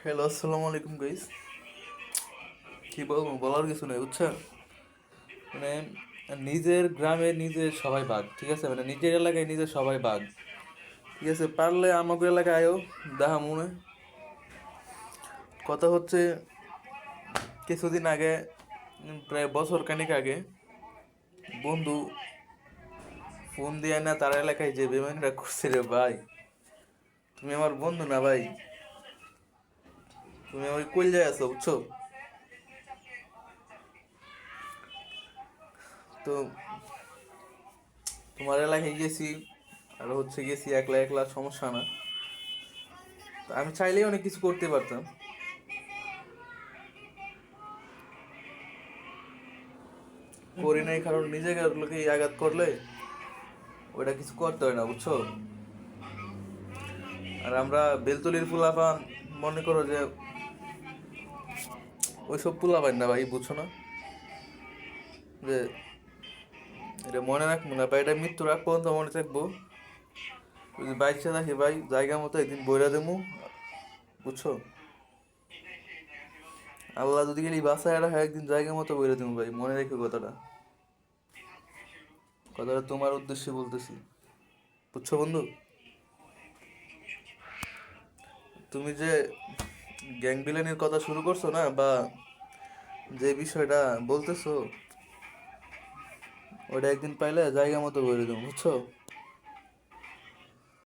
Hello, আসসালামু আলাইকুম guys. কি বলবো, বলার কিছু নেই বুঝছেন। মানে নিজের গ্রামে নিজে সবাই বাঘ, ঠিক আছে, মানে নিজের এলাকায় নিজে সবাই বাঘ, ঠিক আছে। পারলে আমাকে এলাকায় আয়ো, দেখা মনে। কথা হচ্ছে, কিছুদিন আগে, প্রায় বছর খানিক আগে, বন্ধু ফোন দিয়ে না তার এলাকায় যে বেমানিরা করছে রে ভাই। তুমি আমার বন্ধু না ভাই, তুমি আমার কইল যায় আছো বুঝছো। তো তোমার এলাকায় গেছি, আর হচ্ছে গেছি একলা একলা, সমস্যা না। তা আমি চাইলেই অনেক কিছু করতে পারতাম, করি নাই, কারণ নিজেকে লোকে আঘাত করলে ওইটা কিছু করতে হয় না বুঝছো। আর আমরা বেলতলির ফুলাপান, মনে করো যে ওইসব ফুলাপান না ভাই, বুঝছো না যে এটা মনে রাখবো না ভাই, এটা মৃত্যুর আগ পর্যন্ত মনে থাকবো। যদি বাইকটা থাকি ভাই, জায়গা মতো একদিন বইরা দেবো, বুঝছো। আল্লাহ যদি গেলি বাসায় রাখা, একদিন জায়গা মতো বইরা দেবো ভাই, মনে রেখো কথাটা। কথাটা তোমার উদ্দেশ্যে বলতেছি, বুঝছো বন্ধু। তুমি যে গ্যাং বিলানির কথা শুরু করছো না, বা যে বিষয়টা বলতেছো, ওটা একদিন পাইলে জায়গা মতো বলে দেবো বুঝছো।